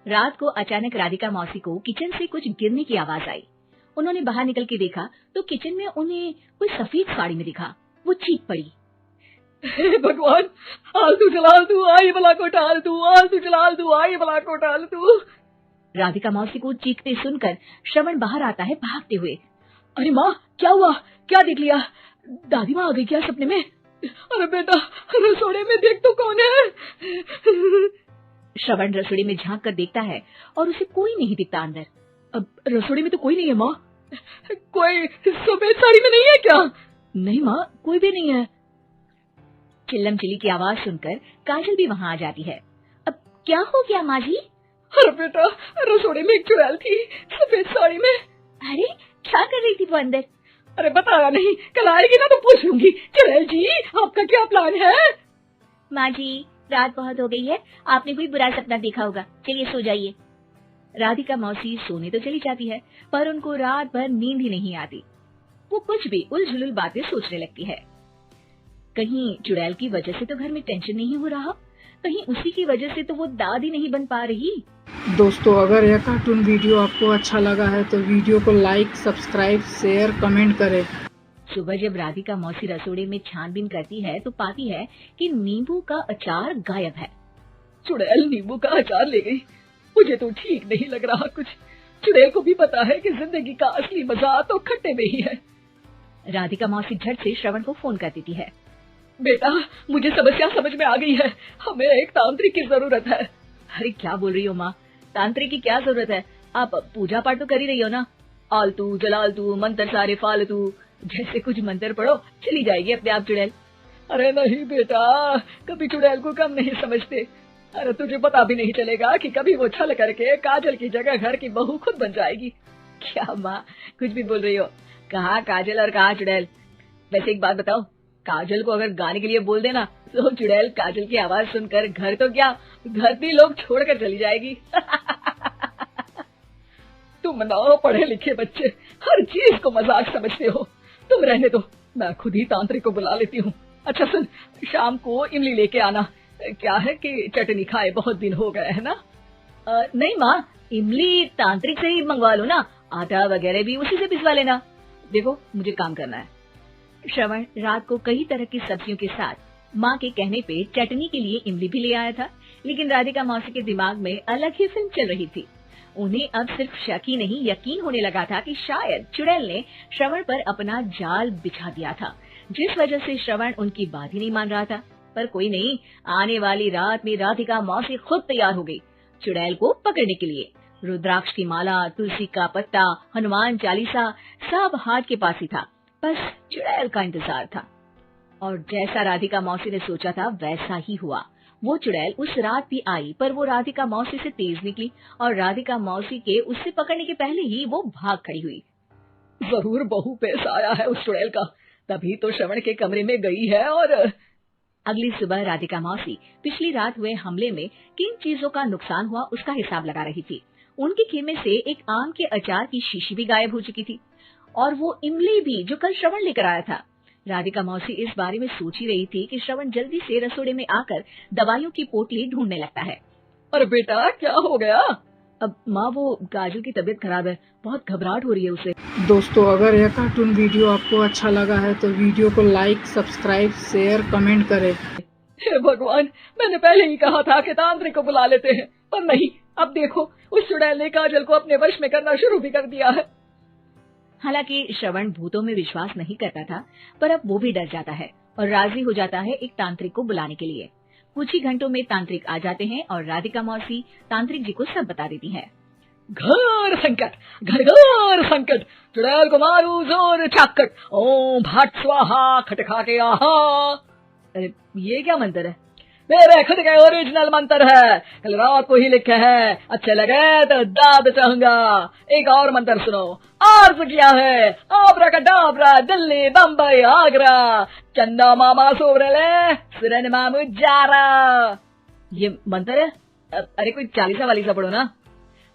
रात को अचानक राधिका मौसी को किचन से कुछ गिरने की आवाज आई। उन्होंने बाहर निकल के देखा तो किचन में उन्हें कोई सफेद साड़ी में दिखा। वो चीख पड़ी, हे भगवान, आलतू जलाल तू आई बला को टाल तू, आलतू जलाल तू आई बला को टाल तू। राधिका मौसी को चीखते सुनकर श्रवण बाहर आता है भागते हुए। अरे माँ, क्या हुआ? क्या देख लिया? दादी माँ आ गई क्या सपने में? अरे बेटा, रसोड़े में देख तो कौन है? श्रवण रसोड़ी में झांक कर देखता है और उसे कोई नहीं दिखता अंदर। अब रसोड़ी में तो कोई नहीं है माँ। कोई सफेद साड़ी में नहीं है क्या? नहीं माँ, कोई भी नहीं है। चिल्लम चिल्ली की आवाज सुनकर काजल भी वहाँ आ जाती है। अब क्या हो गया माँ जी? अरे बेटा, रसोड़े में एक चुड़ैल थी सफेद साड़ी में। अरे क्या कर रही थी वो अंदर? अरे बताया नहीं, कल आएगी ना तो पूछ लूंगी। चुड़ैल जी, आपका क्या प्लान है? माँ जी, रात बहुत हो गई है, आपने कोई बुरा सपना देखा होगा, चलिए सो जाइए। राधिका मौसी सोने तो चली जाती है पर उनको रात भर नींद ही नहीं आती। वो कुछ भी उलझुल बातें सोचने लगती है। कहीं चुड़ैल की वजह से तो घर में टेंशन नहीं हो रहा, कहीं उसी की वजह से तो वो दादी नहीं बन पा रही। दोस्तों, अगर यह कार्टून वीडियो आपको अच्छा लगा है तो वीडियो को लाइक, सब्सक्राइब, शेयर, कमेंट करें। सुबह जब राधिका मौसी रसोड़े में छानबीन करती है तो पाती है कि नींबू का अचार गायब है। चुड़ैल नींबू का अचार ले गई, मुझे तो ठीक नहीं लग रहा कुछ। चुड़ैल को भी पता है कि जिंदगी का असली मजा तो खट्टे में ही है। राधिका मौसी झट से श्रवण को फोन कर देती है। बेटा, मुझे समस्या समझ में आ गई है, हमें एक तांत्रिक की जरूरत है। अरे क्या बोल रही हो माँ, तांत्रिक की क्या जरूरत है? आप पूजा पाठ तो कर ही रही हो ना। आलतू जलालतू मंत्र सारे फालतू जैसे कुछ मंत्र पढ़ो, चली जाएगी अपने आप चुड़ैल। अरे नहीं बेटा, कभी चुड़ैल को कम नहीं समझते। अरे तुझे पता भी नहीं चलेगा कि कभी वो छल करके काजल की जगह घर की बहू खुद बन जाएगी। क्या माँ, कुछ भी बोल रही हो? कहाँ काजल और कहाँ चुड़ैल? वैसे एक बात बताओ, काजल को अगर गाने के लिए बोल देना तो चुड़ैल काजल की आवाज सुनकर घर तो क्या, धरती लोग छोड़कर चली जाएगी। तुम ना पढ़े लिखे बच्चे हर चीज को मजाक समझते हो। तुम रहने दो, मैं खुद ही तांत्रिक को बुला लेती हूँ। अच्छा सुन, शाम को इमली लेके आना। क्या है कि चटनी खाए बहुत दिन हो गए है ना। नहीं माँ, इमली तांत्रिक से ही मंगवा लो ना, आटा वगैरह भी उसी से पिसवा लेना। देखो मुझे काम करना है। श्रवण रात को कई तरह की सब्जियों के साथ माँ के कहने पे चटनी के लिए इमली भी ले आया था, लेकिन राधिका मौसी के दिमाग में अलग ही फिल्म चल रही थी। उन्हें अब सिर्फ शक ही नहीं यकीन होने लगा था कि शायद चुड़ैल ने श्रवण पर अपना जाल बिछा दिया था, जिस वजह से श्रवण उनकी बात ही नहीं मान रहा था। पर कोई नहीं, आने वाली रात में राधिका मौसी खुद तैयार हो गई चुड़ैल को पकड़ने के लिए। रुद्राक्ष की माला, तुलसी का पत्ता, हनुमान चालीसा सब हाथ के पास ही था, बस चुड़ैल का इंतजार था। और जैसा राधिका मौसी ने सोचा था वैसा ही हुआ। वो चुड़ैल उस रात भी आई, पर वो राधिका मौसी से तेज निकली और राधिका मौसी के उससे पकड़ने के पहले ही वो भाग खड़ी हुई। जरूर बहू पेश आया है उस चुड़ैल का, तभी तो श्रवण के कमरे में गई है। और अगली सुबह राधिका मौसी पिछली रात हुए हमले में किन चीजों का नुकसान हुआ उसका हिसाब लगा रही थी। उनके खेमे से एक आम के अचार की शीशी भी गायब हो चुकी थी और वो इमली भी जो कल श्रवण लेकर आया था। राधिका मौसी इस बारे में सोच ही रही थी कि श्रवण जल्दी से रसोड़े में आकर दवाइयों की पोटली ढूंढने लगता है। अरे बेटा, क्या हो गया? अब माँ, वो काजल की तबीयत खराब है, बहुत घबराहट हो रही है उसे। दोस्तों, अगर यह कार्टून वीडियो आपको अच्छा लगा है तो वीडियो को लाइक, सब्सक्राइब, शेयर, कमेंट करें। हे भगवान, मैंने पहले ही कहा था कि तांत्रिक को बुला लेते हैं, पर नहीं। अब देखो, उस चुड़ैल ने काजल को अपने वश में करना शुरू भी कर दिया है। हालांकि श्रवण भूतों में विश्वास नहीं करता था, पर अब वो भी डर जाता है और राजी हो जाता है एक तांत्रिक को बुलाने के लिए। कुछ ही घंटों में तांत्रिक आ जाते हैं और राधिका मौसी तांत्रिक जी को सब बता देती है। घर संकट, घर घर संकट, चुड़ैल को मारू जोर चाकट, ओम भट स्वाहा खटखा के आहा। अरे ये क्या मंत्र है? मेरे खुद के ओरिजिनल मंत्र है, कल रात को ही लिखे हैं। अच्छे लगे तो दाद चाहूंगा। एक और मंत्र सुनो। अर्ज किया है आब्राकडाब्रा, दिल्ली, बम्बई, आगरा, चंदा मामा सोवरले, सिरन मामू जारा। ये मंत्र है? अरे कोई चालीसा वालीसा पढ़ो ना।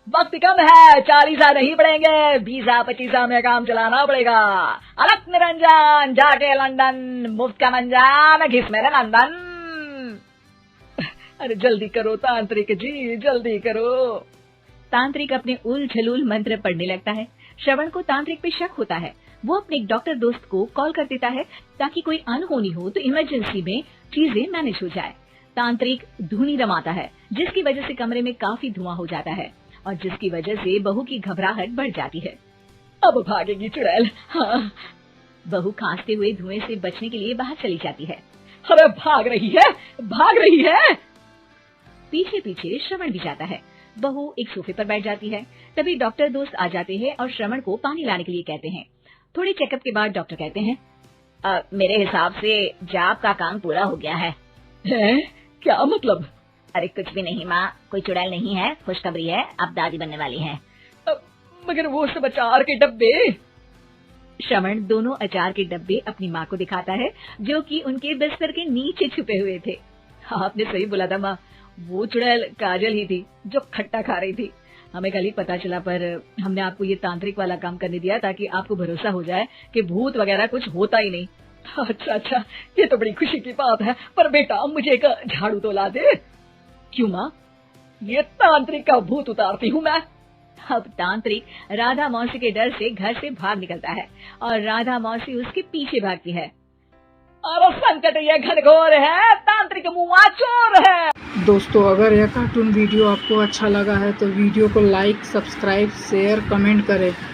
वक्त कम है, 40 नहीं पड़ेंगे, 20-25 में काम चलाना पड़ेगा। अलग निरंजन जाके लंदन, मुफ्त का मंजान घिस मेरे नंदन। अरे जल्दी करो तांत्रिक जी, जल्दी करो। तांत्रिक अपने उल झलूल मंत्र पढ़ने लगता है। श्रवण को तांत्रिक पे शक होता है। वो अपने एक डॉक्टर दोस्त को कॉल कर देता है ताकि कोई अनहोनी हो तो इमरजेंसी में चीजें मैनेज हो जाए। तांत्रिक धुनी रमाता है जिसकी वजह से कमरे में काफी धुआं हो जाता है और जिसकी वजह से बहू की घबराहट बढ़ जाती है। अब भागेगी चुड़ैल। हाँ, बहू खांसते हुए धुएं से बचने के लिए बाहर चली जाती है। अरे भाग रही है, भाग रही है। पीछे पीछे श्रवण भी जाता है। बहू एक सोफे पर बैठ जाती है। तभी डॉक्टर दोस्त आ जाते हैं और श्रवण को पानी लाने के लिए कहते हैं। थोड़ी चेकअप के बाद डॉक्टर कहते हैं, मेरे हिसाब से जाप का काम पूरा हो गया है। क्या मतलब? अरे कुछ भी नहीं माँ, कोई चुड़ैल नहीं है, खुशखबरी है, अब दादी बनने वाली है। मगर वो सब अचार के डब्बे। श्रवण दोनों अचार के डब्बे अपनी माँ को दिखाता है जो कि उनके बिस्तर के नीचे छुपे हुए थे। आपने सही बोला था माँ, वो चुड़ैल काजल ही थी जो खट्टा खा रही थी। हमें कल ही पता चला, पर हमने आपको ये तांत्रिक वाला काम करने दिया ताकि आपको भरोसा हो जाए कि भूत वगैरह कुछ होता ही नहीं। अच्छा, ये तो बड़ी खुशी की बात है। पर बेटा मुझे एक झाड़ू तो ला दे। क्यों माँ? ये तांत्रिक का भूत उतारती हूँ मैं। अब तांत्रिक राधा मौसी के डर से घर से भाग निकलता है और राधा मौसी उसके पीछे भागती है। अरे संकट ये घनघोर है, तांत्रिक मुआ चोर है। दोस्तों, अगर यह कार्टून वीडियो आपको अच्छा लगा है तो वीडियो को लाइक, सब्सक्राइब, शेयर, कमेंट करें।